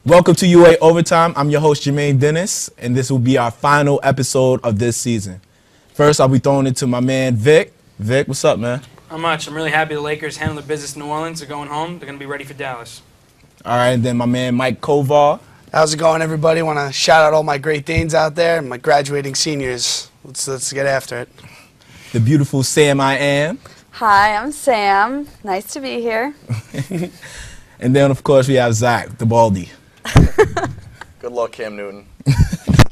Welcome to UA Overtime. I'm your host, Jermaine Dennis, and this will be our final episode of this season. First, I'll be throwing it to my man, Vic. Vic, what's up, man? Not much. I'm really happy the Lakers handled the business in New Orleans. They're going home. They're going to be ready for Dallas. All right, and then my man, Mike Kovar. How's it going, everybody? Want to shout out all my Great Danes out there and my graduating seniors. Let's get after it. The beautiful Sam I Am. Hi, I'm Sam. Nice to be here. And then, of course, we have Zach, the Baldy. Good luck, Cam Newton.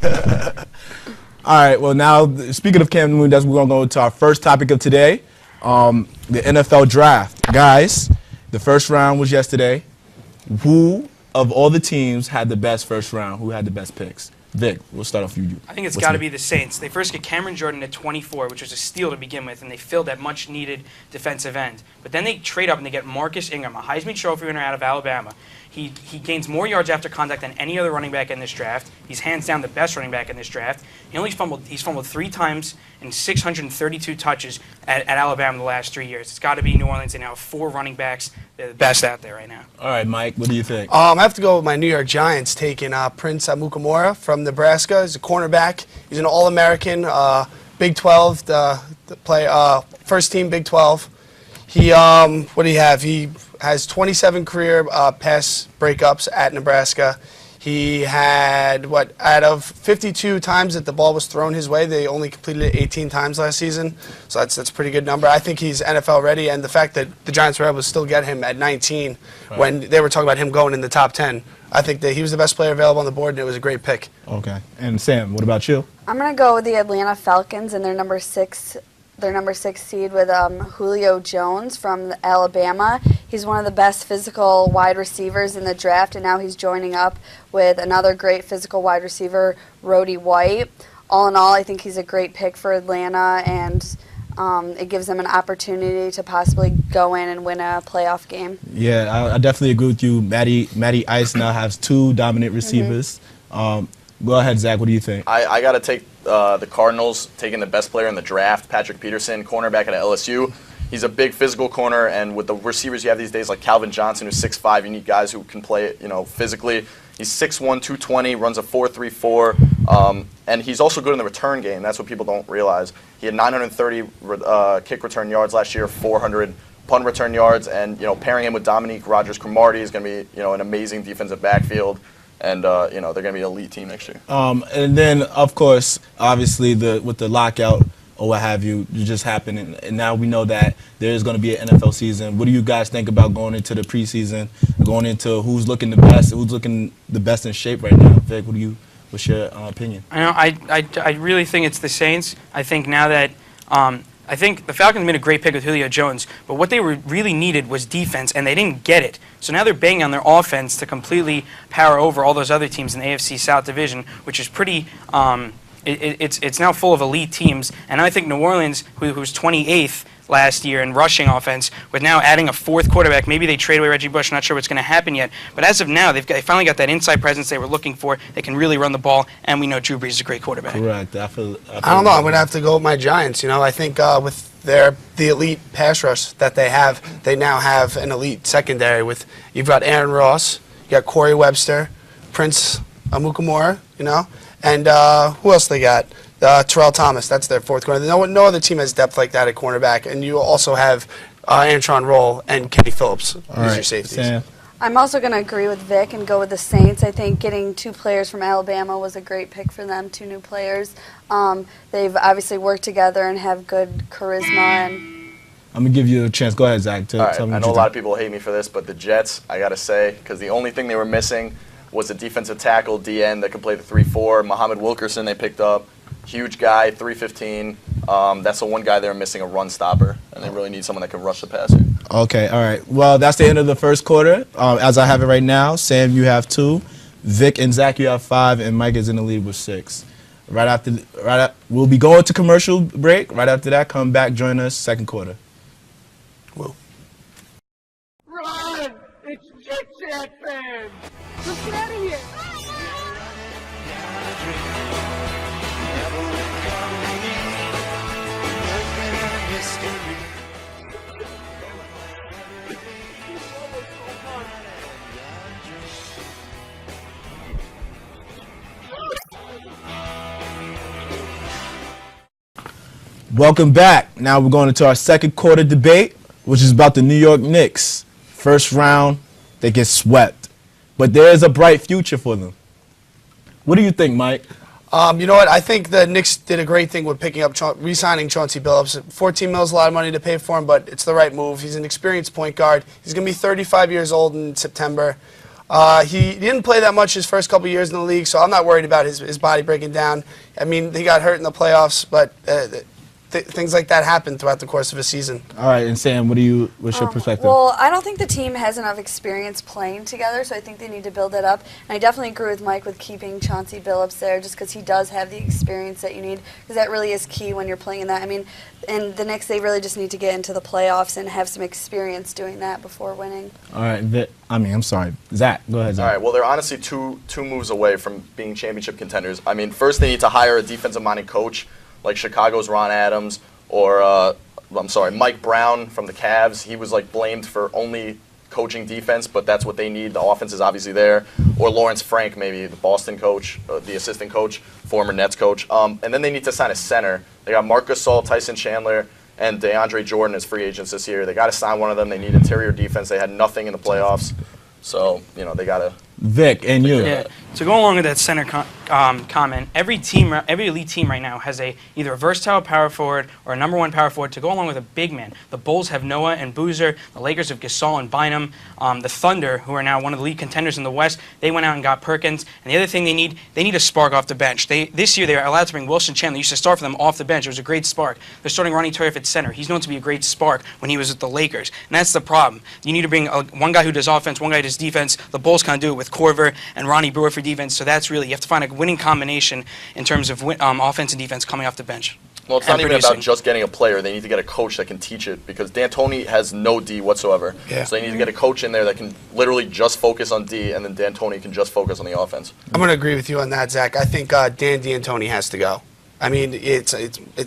All right, well, now, speaking of Cam Newton, we're going to go to our first topic of today, the NFL Draft. Guys, the first round was yesterday. Who of all the teams had the best first round? Who had the best picks? Vic, we'll start off with you. I think it's got to be the Saints. They first get Cameron Jordan at 24, which was a steal to begin with, and they filled that much-needed defensive end. But then they trade up and they get Marcus Ingram, a Heisman Trophy winner out of Alabama. He gains more yards after contact than any other running back in this draft. He's hands down the best running back in this draft. He's fumbled 3 times in 632 touches at Alabama the last 3 years. It's got to be New Orleans. They now have 4 running backs. They're the best out there right now. All right, Mike, what do you think? I have to go with my New York Giants taking Prince Amukamara from Nebraska. He's a cornerback. He's an All-American, Big 12, first team Big 12. He what do you have? He has 27 career pass breakups at Nebraska. He had, out of 52 times that the ball was thrown his way, they only completed it 18 times last season. So that's a pretty good number. I think he's NFL ready, and the fact that the Giants were able to still get him at 19 when they were talking about him going in the top 10, I think that he was the best player available on the board, and it was a great pick. Okay. And Sam, what about you? I'm going to go with the Atlanta Falcons and their number 6 seed with Julio Jones from Alabama. He's one of the best physical wide receivers in the draft, and now he's joining up with another great physical wide receiver, Roddy White. All in all, I think he's a great pick for Atlanta, and it gives them an opportunity to possibly go in and win a playoff game. Yeah, I definitely agree with you. Matty Ice now has 2 dominant receivers. Go ahead, Zach. What do you think? I got to take the Cardinals taking the best player in the draft, Patrick Peterson, cornerback at LSU. He's a big physical corner, and with the receivers you have these days, like Calvin Johnson, who's 6'5", you need guys who can play it, physically. He's 6'1", 220, runs a 4.34, and he's also good in the return game. That's what people don't realize. He had 930 kick return yards last year, 400 punt return yards, and pairing him with Dominique Rodgers-Cromartie is going to be an amazing defensive backfield. And they're going to be an elite team next year. And then, of course, obviously, with the lockout or what have you, it just happened. And now we know that there is going to be an NFL season. What do you guys think about going into the preseason, going into who's looking the best in shape right now? Vic, what's your opinion? I really think it's the Saints. I think now that I think the Falcons made a great pick with Julio Jones, but what they really needed was defense, and they didn't get it. So now they're banging on their offense to completely power over all those other teams in the AFC South Division, which is pretty it's now full of elite teams. And I think New Orleans, who was 28th last year in rushing offense, with now adding a 4th quarterback. Maybe they trade away Reggie Bush. Not sure what's going to happen yet. But as of now, they finally got that inside presence they were looking for. They can really run the ball, and we know Drew Brees is a great quarterback. Correct. I don't know. I'm going to have to go with my Giants. I think with the elite pass rush that they have, they now have an elite secondary. You've got Aaron Ross, you got Corey Webster, Prince Amukamara, and who else they got? Terrell Thomas, that's their 4th corner. No other team has depth like that at cornerback. And you also have Antron Roll and Kenny Phillips as your safeties. Sam. I'm also going to agree with Vic and go with the Saints. I think getting 2 players from Alabama was a great pick for them, 2 new players. They've obviously worked together and have good charisma. And I'm going to give you a chance. Go ahead, Zach. All right, I know a lot of people hate me for this, but the Jets, I got to say, because the only thing they were missing was a defensive tackle, DN, that could play the 3-4. Muhammad Wilkerson they picked up. Huge guy, 315. That's the one guy they were missing, a run stopper, and they really need someone that can rush the passer. Okay, all right. Well, that's the end of the first quarter. As I have it right now, Sam, you have 2. Vic and Zach, you have 5, and Mike is in the lead with 6. We'll be going to commercial break. Right after that, come back, join us, second quarter. Whoa. Run! It's Jet Set fans! Let's get out of here! Welcome back. Now we're going into our second quarter debate, which is about the New York Knicks. First round, they get swept. But there is a bright future for them. What do you think, Mike? You know what? I think the Knicks did a great thing with picking up, re-signing Chauncey Billups. $14 million is a lot of money to pay for him, but it's the right move. He's an experienced point guard. He's going to be 35 years old in September. He didn't play that much his first couple years in the league, so I'm not worried about his body breaking down. I mean, he got hurt in the playoffs, but things like that happen throughout the course of a season. All right, and Sam, what's your perspective? Well, I don't think the team has enough experience playing together, so I think they need to build it up. And I definitely agree with Mike with keeping Chauncey Billups there, just because he does have the experience that you need, because that really is key when you're playing in that. I mean, and the Knicks, they really just need to get into the playoffs and have some experience doing that before winning. All right, I'm sorry. Zach, go ahead, Zach. All right, well, they're honestly two moves away from being championship contenders. I mean, first they need to hire a defensive-minded coach, like Chicago's Ron Adams, or Mike Brown from the Cavs. He was like blamed for only coaching defense, but that's what they need. The offense is obviously there. Or Lawrence Frank, maybe the Boston coach, the assistant coach, former Nets coach. And then they need to sign a center. They got Marc Gasol, Tyson Chandler, and DeAndre Jordan as free agents this year. They got to sign one of them. They need interior defense. They had nothing in the playoffs. So, they got to. Vic, and you. Yeah. To go along with that center comment, every elite team right now has either a versatile power forward or a number one power forward to go along with a big man. The Bulls have Noah and Boozer. The Lakers have Gasol and Bynum. The Thunder, who are now one of the league contenders in the West, they went out and got Perkins. And the other thing they need a spark off the bench. This year they are allowed to bring Wilson Chandler. They used to start for them off the bench. It was a great spark. They're starting Ronnie Turf at center. He's known to be a great spark when he was at the Lakers. And that's the problem. You need to bring one guy who does offense, one guy who does defense. The Bulls kind of do it with Korver and Ronnie Brewer for defense. So that's really, you have to find a winning combination in terms of offense and defense coming off the bench. Well, it's not even about just getting a player. They need to get a coach that can teach it, because D'Antoni has no D whatsoever. Yeah. So they need to get a coach in there that can literally just focus on D, and then D'Antoni can just focus on the offense. I'm going to agree with you on that, Zach. I think Dan D'Antoni has to go. I mean, it's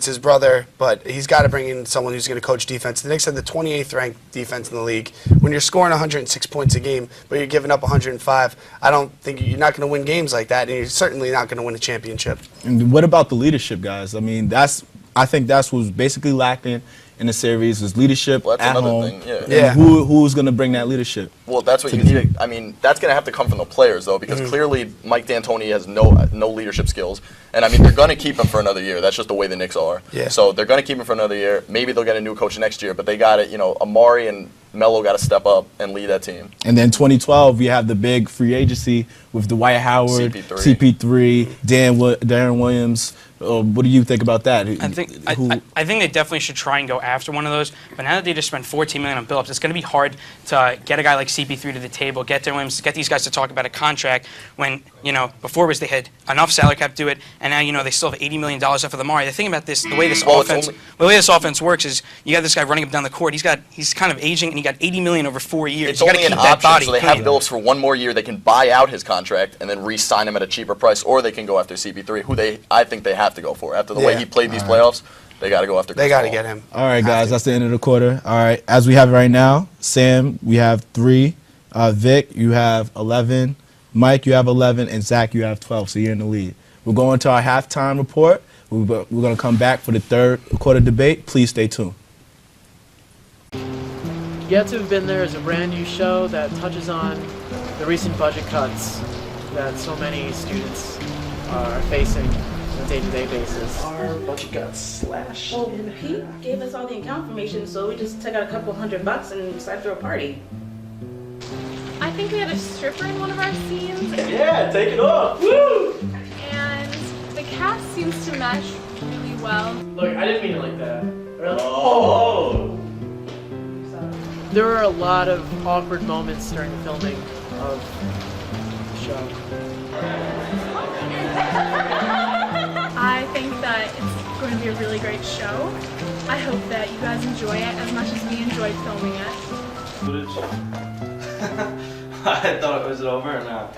his brother, but he's got to bring in someone who's going to coach defense. The Knicks had the 28th ranked defense in the league. When you're scoring 106 points a game, but you're giving up 105, I don't think you're not going to win games like that, and you're certainly not going to win a championship. And what about the leadership, guys? I mean, I think that's what's basically lacking in the series is leadership Well, that's at another home. thing, Yeah. Who's going to bring that leadership? Well, that's what you need. I mean, that's going to have to come from the players, though, because clearly Mike D'Antoni has no leadership skills. And, I mean, they're going to keep him for another year. That's just the way the Knicks are. Yeah. So they're going to keep him for another year. Maybe they'll get a new coach next year, but they got it. Amari and Melo got to step up and lead that team. And then 2012, we have the big free agency with Dwight Howard, CP3, Darren Williams. What do you think about that? I think they definitely should try and go after one of those. But now that they just spent $14 million on Billups, it's going to be hard to get a guy like CP3 to the table, get Darren Williams, get these guys to talk about a contract when, before was they had enough salary cap to do it, and now, they still have $80 million left of the Amari. The thing about this, the way this offense works is you got this guy running up down the court. He's kind of aging, and he got $80 million over 4 years. It's only an option, so they have Billups for one more year. They can buy out his contract and then re-sign him at a cheaper price, or they can go after CP3, who I think they have to go for. After the way he played these playoffs, they got to go after Chris They got to Paul. get him. All right, guys, that's the end of the quarter. All right, as we have it right now, Sam, we have 3. Vic, you have 11. Mike, you have 11. And Zach, you have 12, so you're in the lead. We're going to our halftime report. We're going to come back for the third quarter debate. Please stay tuned. Yet to Have Been There is a brand new show that touches on the recent budget cuts that so many students are facing on a day-to-day basis. Our budget got slashed. Well, Pete gave us all the account information, so we just took out a couple $100 and decided to throw a party. I think we had a stripper in one of our scenes, Yeah, take it off. Woo! and the cast seems to mesh really well. Look, I didn't mean it like that. Oh. There were a lot of awkward moments during the filming of the show. I think that it's going to be a really great show. I hope that you guys enjoy it as much as we enjoyed filming it. I thought it was over or not.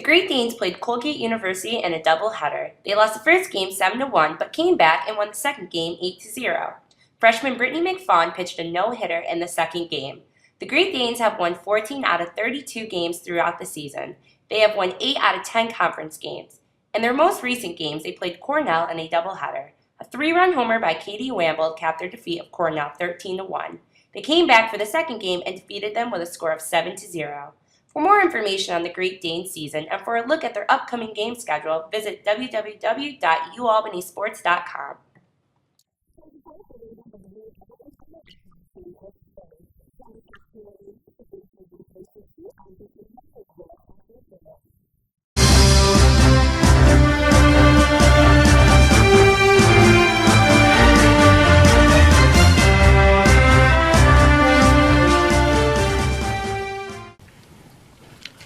Great Danes played Colgate University in a doubleheader. They lost the first game 7-1, but came back and won the second game 8-0. Freshman Brittany McFawn pitched a no-hitter in the second game. The Great Danes have won 14 out of 32 games throughout the season. They have won 8 out of 10 conference games. In their most recent games, they played Cornell in a doubleheader. A 3-run homer by Katie Wamble capped their defeat of Cornell 13-1. They came back for the second game and defeated them with a score of 7-0. For more information on the Great Danes season and for a look at their upcoming game schedule, visit www.ualbanysports.com.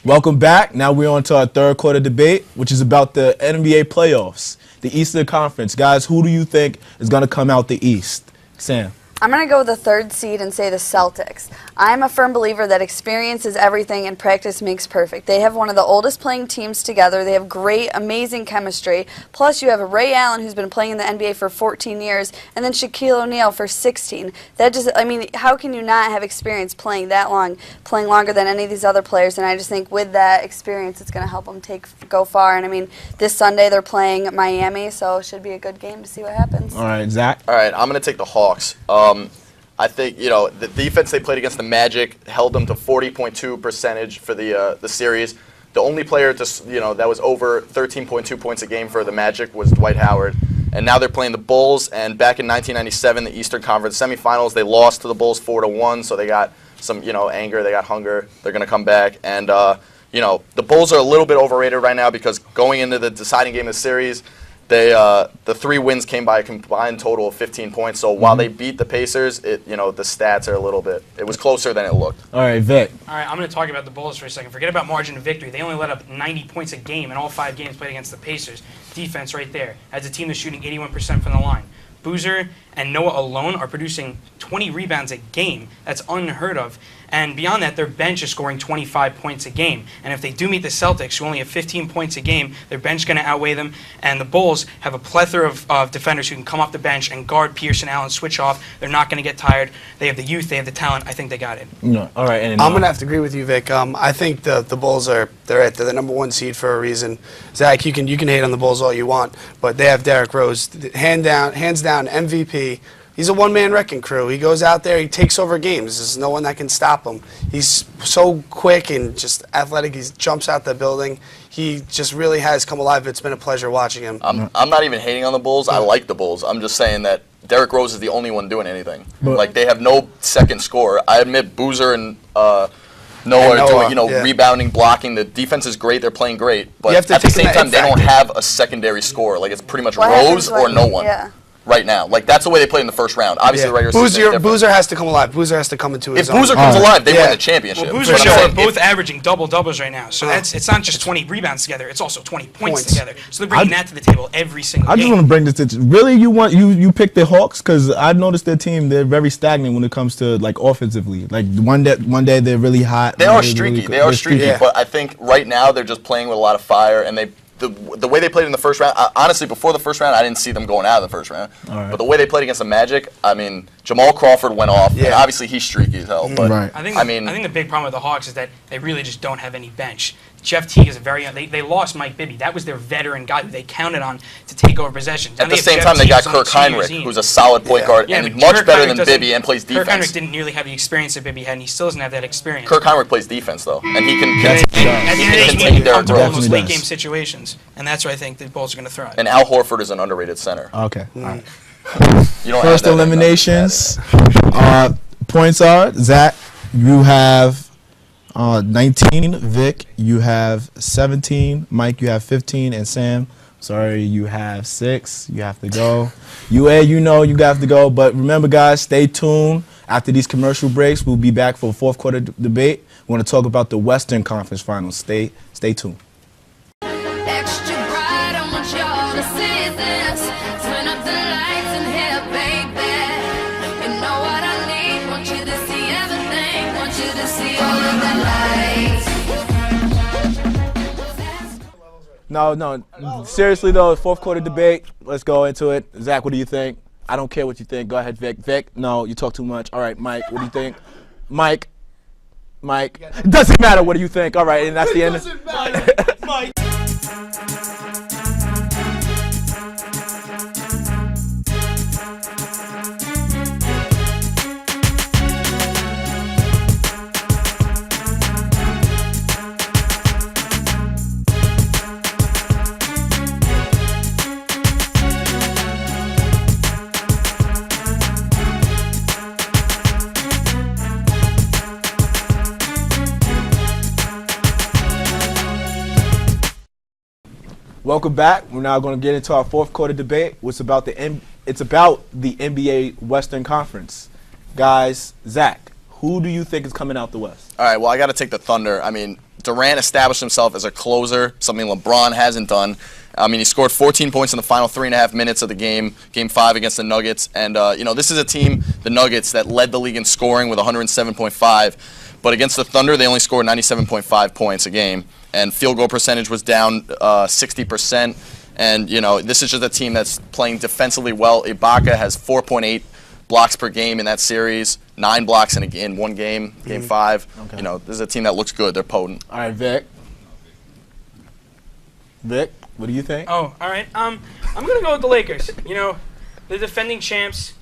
Welcome back. Now we're on to our third quarter debate, which is about the NBA playoffs, the Eastern Conference. Guys, who do you think is going to come out the East? Sam. I'm going to go with the third seed and say the Celtics. I'm a firm believer that experience is everything and practice makes perfect. They have one of the oldest playing teams together. They have great, amazing chemistry. Plus, you have Ray Allen, who's been playing in the NBA for 14 years, and then Shaquille O'Neal for 16. That just, I mean, how can you not have experience playing that long, playing longer than any of these other players? And I just think with that experience, it's going to help them go far. And I mean, this Sunday they're playing Miami, so it should be a good game to see what happens. All right, Zach. All right, I'm going to take the Hawks. I think, the defense they played against the Magic held them to 40.2 percentage for the series. The only player that was over 13.2 points a game for the Magic was Dwight Howard. And now they're playing the Bulls. And back in 1997, the Eastern Conference semifinals, they lost to the Bulls 4-1. So they got some, anger. They got hunger. They're going to come back. And, the Bulls are a little bit overrated right now because going into the deciding game of the series, the 3 wins came by a combined total of 15 points. So while they beat the Pacers, the stats are a little bit. It was closer than it looked. All right, Vic. All right, I'm going to talk about the Bulls for a second. Forget about margin of victory. They only let up 90 points a game in all 5 games played against the Pacers. Defense right there. As a team that's shooting 81% from the line. Boozer and Noah alone are producing 20 rebounds a game. That's unheard of. And beyond that, their bench is scoring 25 points a game. And if they do meet the Celtics, who only have 15 points a game, their bench is going to outweigh them. And the Bulls have a plethora of defenders who can come off the bench and guard Pierce and Allen, switch off. They're not going to get tired. They have the youth. They have the talent. I think they got it. No. All right. I'm going to have to agree with you, Vic. I think the Bulls they're the number 1 seed for a reason. Zach, you can hate on the Bulls all you want, but they have Derrick Rose, hands down MVP. He's a one-man wrecking crew. He goes out there, he takes over games. There's no one that can stop him. He's so quick and just athletic. He jumps out the building. He just really has come alive. It's been a pleasure watching him. I'm not even hating on the Bulls. I like the Bulls. I'm just saying that Derrick Rose is the only one doing anything. They have no second scorer. I admit Boozer and Noah are doing, rebounding, blocking. The defense is great. They're playing great. But at the same time, they don't have a secondary scorer. It's pretty much Rose or no one. Yeah. Right now. That's the way they played in the first round. Obviously, the regular season. Boozer has to come alive. Boozer has to come into his own. If Boozer comes alive, they win the championship. Well, Boozer are both averaging double-doubles right now. So it's not just 20 rebounds together. It's also 20 points together. So they're bringing that to the table every single game. I just want to bring this to really you picked the Hawks because I noticed their team, they're very stagnant when it comes to offensively. One day they're really hot. They are streaky. They are streaky. But I think right now they're just playing with a lot of fire and the way they played in the first round, honestly, before the first round, I didn't see them going out of the first round. But the way they played against the Magic, I mean, Jamal Crawford went off. And obviously, he's streaky as hell. But I think the big problem with the Hawks is that they really just don't have any bench. Jeff Teague is they lost Mike Bibby. That was their veteran guy who they counted on to take over possessions. At the same time, they got Kirk Heinrich, who's a solid point guard and much better than Bibby and plays defense. Kirk Heinrich didn't nearly have the experience that Bibby had, and he still doesn't have that experience. Kirk Heinrich plays defense, though, and he can contain Derrick Rose in those late game situations, and that's where I think the Bulls are going to thrive. And Al Horford is an underrated center. Okay. All right. First eliminations. Points are, Zach, you have 19, Vic, you have 17, Mike, you have 15, and Sam, sorry, you have 6. You have to go. You have to go. But remember, guys, stay tuned. After these commercial breaks, we'll be back for a fourth quarter debate. We want to talk about the Western Conference Finals. Stay tuned. Extra bright, I want y'all to see this. Turn up the lights in here, baby. You know what I need. Want you to see everything. Want you to see all of the lights. No. Seriously though, fourth quarter debate. Let's go into it. Zach, what do you think? I don't care what you think. Go ahead, Vic. Vic, no, you talk too much. All right, Mike, what do you think? Mike, it doesn't matter. What do you think? All right, and that's the end. It doesn't matter. Mike. Welcome back. We're now going to get into our fourth quarter debate. It's about the NBA Western Conference. Guys, Zach, who do you think is coming out the West? All right, well, I got to take the Thunder. I mean, Durant established himself as a closer, something LeBron hasn't done. I mean, he scored 14 points in the final 3.5 minutes of the game 5 against the Nuggets. And, this is a team, the Nuggets, that led the league in scoring with 107.5. But against the Thunder, they only scored 97.5 points a game. And field goal percentage was down 60%. And, this is just a team that's playing defensively well. Ibaka has 4.8 blocks per game in that series, 9 blocks in one game, game 5. Okay. This is a team that looks good. They're potent. All right, Vic. Vic, what do you think? Oh, all right. I'm going to go with the Lakers. The defending champs.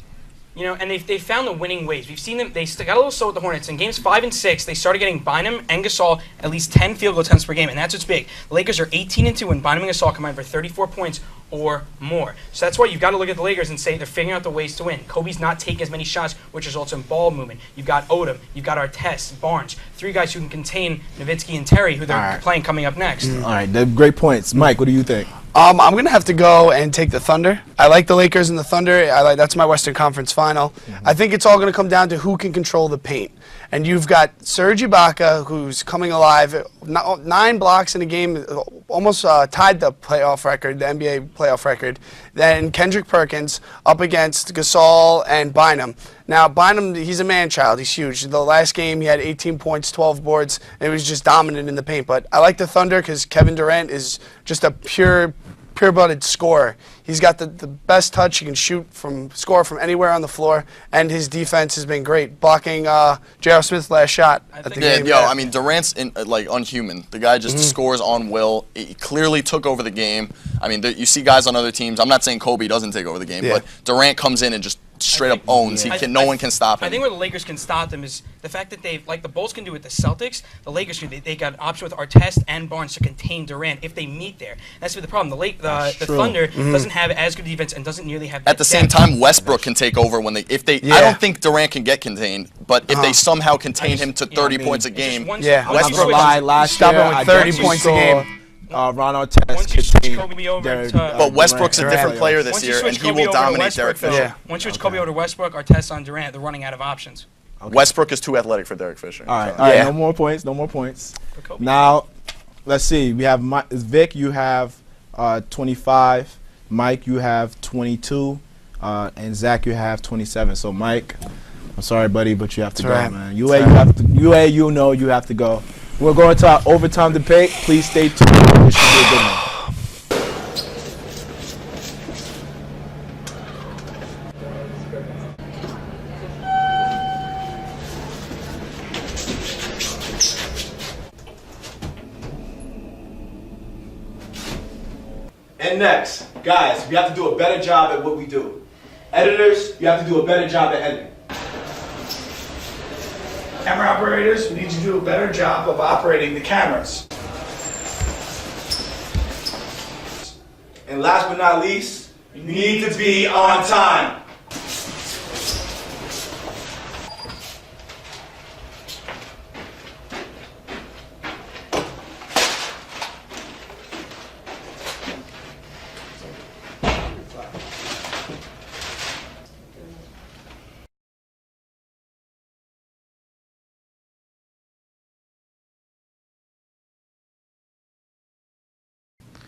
And they found the winning ways. We've seen them. They got a little slow with the Hornets. In games 5 and 6, they started getting Bynum and Gasol at least 10 field goal attempts per game, and that's what's big. The Lakers are 18-2 when Bynum and Gasol combine for 34 points or more. So that's why you've got to look at the Lakers and say they're figuring out the ways to win. Kobe's not taking as many shots, which results in ball movement. You've got Odom, you've got Artest, Barnes, 3 guys who can contain Nowitzki and Terry, who they're playing coming up next. All right, they're great points. Mike, what do you think? I'm going to have to go and take the Thunder. I like the Lakers and the Thunder. That's my Western Conference final. I think it's all going to come down to who can control the paint. And you've got Serge Ibaka, who's coming alive, 9 blocks in a game, almost tied the playoff record, the NBA playoff record. Then Kendrick Perkins up against Gasol and Bynum. Now, Bynum, he's a man-child. He's huge. The last game, he had 18 points, 12 boards, and he was just dominant in the paint. But I like the Thunder because Kevin Durant is just a pure-blooded scorer. He's got the best touch. He can score from anywhere on the floor, and his defense has been great, blocking J.R. Smith's last shot at the game. I mean, Durant's unhuman. The guy just scores on will. He clearly took over the game. I mean, you see guys on other teams. I'm not saying Kobe doesn't take over the game, but Durant comes in and just straight up owns. No one can stop him. I think where the Lakers can stop them is the fact that they've, like the Bulls can do with the Celtics, the Lakers can. They got an option with Artest and Barnes to contain Durant if they meet there. That's the problem. The Thunder doesn't have as good defense and doesn't nearly have. At the same time, Westbrook can take over when I don't think Durant can get contained, but if they somehow contain him to 30 points a game, Westbrook last year with 30 points a game. Ron Artest but Westbrook's a different player this year, and he will dominate Derek Fisher. Once you switch Kobe over to Westbrook, Artest on Durant, they're running out of options. Westbrook is too athletic for Derek Fisher. All right, no more points. Now, let's see. We have Vic. You have 25. Mike, you have 22. And Zach, you have 27. So, Mike, I'm sorry, buddy, but you have to go, man. You have to go. We're going to our overtime debate. Please stay tuned. This should be a good one. And next, guys, we have to do a better job at what we do. Editors, you have to do a better job at editing. Camera operators, we need to do a better job of operating the cameras. And last but not least, you need to be on time.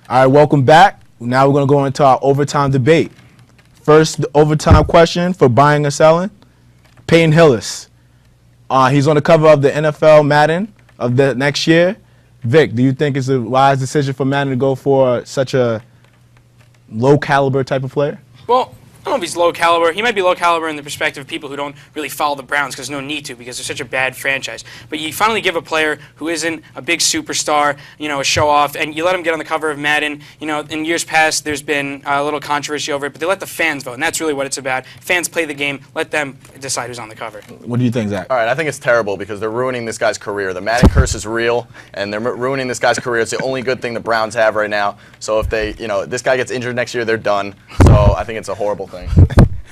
All right, welcome back. Now we're going to go into our overtime debate. First, the overtime question for buying or selling. Peyton Hillis. He's on the cover of the NFL Madden of the next year. Vic, do you think it's a wise decision for Madden to go for such a low caliber type of player? Well, I don't know if he's low caliber. He might be low caliber in the perspective of people who don't really follow the Browns because there's no need to because they're such a bad franchise. But you finally give a player who isn't a big superstar, a show-off, and you let him get on the cover of Madden. In years past, there's been a little controversy over it, but they let the fans vote, and that's really what it's about. Fans play the game. Let them decide who's on the cover. What do you think, Zach? All right, I think it's terrible because they're ruining this guy's career. The Madden curse is real, and they're ruining this guy's career. It's the only good thing the Browns have right now. So if they, this guy gets injured next year, they're done. So I think it's a horrible thing.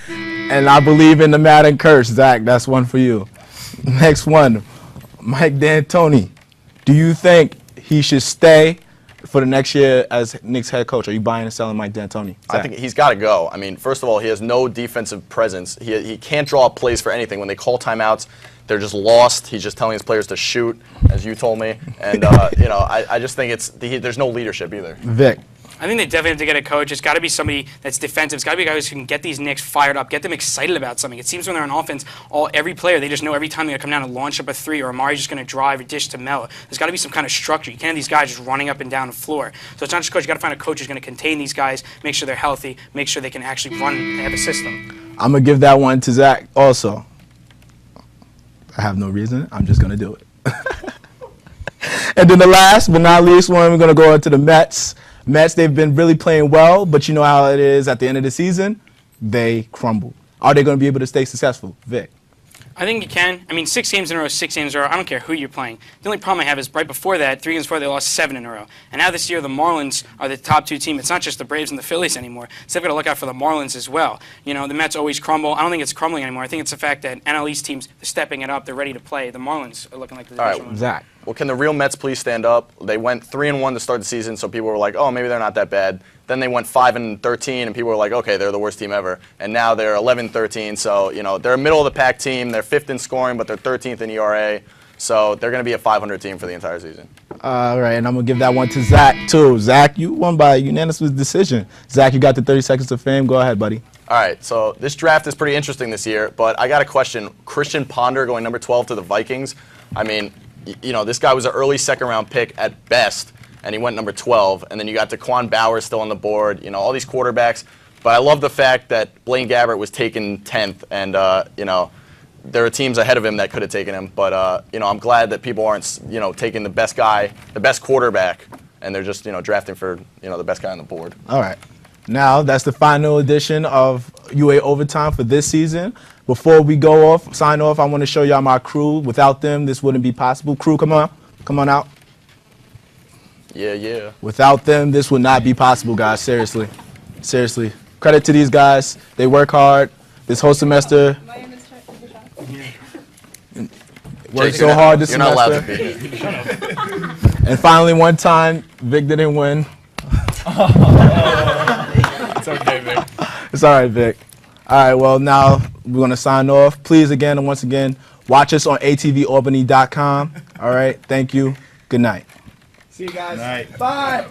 And I believe in the Madden curse, Zach. That's one for you. Next one, Mike D'Antoni. Do you think he should stay for the next year as Knicks head coach? Are you buying and selling Mike D'Antoni? I think he's got to go. I mean, first of all, he has no defensive presence. He can't draw up plays for anything. When they call timeouts, they're just lost. He's just telling his players to shoot, as you told me. And, I just think there's no leadership either. Vic. I think they definitely have to get a coach. It's got to be somebody that's defensive. It's got to be a guy who can get these Knicks fired up, get them excited about something. It seems when they're on offense, every player, they just know every time they're going to come down and launch up a three, or Amari's just going to drive or dish to Melo. There's got to be some kind of structure. You can't have these guys just running up and down the floor. So it's not just coach. You got to find a coach who's going to contain these guys, make sure they're healthy, make sure they can actually run and have a system. I'm going to give that one to Zach also. I have no reason. I'm just going to do it. And then the last but not least one, we're going to go into the Mets. Mets, they've been really playing well, but you know how it is at the end of the season, they crumble. Are they going to be able to stay successful? Vic. I think you can. I mean, 6 games in a row, 6 games in a row. I don't care who you're playing. The only problem I have is right before that, 3 games before, they lost 7 in a row. And now this year, the Marlins are the top 2 team. It's not just the Braves and the Phillies anymore. So they've got to look out for the Marlins as well. The Mets always crumble. I don't think it's crumbling anymore. I think it's the fact that NL East teams are stepping it up. They're ready to play. The Marlins are looking like the division winners. Zach. Well, can the real Mets please stand up? They went 3-1 to start the season, so people were like, oh, maybe they're not that bad. Then they went 5-13, and people were like, okay, they're the worst team ever. And now they're 11-13, so they're a middle of the pack team. They're 5th in scoring, but they're 13th in ERA. So they're going to be a 500 team for the entire season. All right, and I'm going to give that one to Zach too. Zach, you won by unanimous decision. Zach, you got the 30 seconds of fame. Go ahead, buddy. All right, so this draft is pretty interesting this year, but I got a question. Christian Ponder going number 12 to the Vikings. I mean, this guy was an early second-round pick at best, and he went number 12. And then you got Daquan Bowers still on the board, all these quarterbacks. But I love the fact that Blaine Gabbert was taken 10th, and, there are teams ahead of him that could have taken him. But, I'm glad that people aren't, taking the best guy, the best quarterback, and they're just, drafting for, the best guy on the board. All right. Now, that's the final edition of UA Overtime for this season. Before we sign off, I want to show y'all my crew. Without them, this wouldn't be possible. Crew, come on out. Yeah. Without them, this would not be possible, guys. Seriously. Credit to these guys. They work hard. This whole semester. Worked so hard this semester. You're not allowed to be here. And finally, one time, Vic didn't win. It's okay, Vic. It's all right, Vic. All right, well, now we're going to sign off. Please, again and once again, watch us on atvalbany.com. All right, thank you. Good night. See you guys. Night. Bye.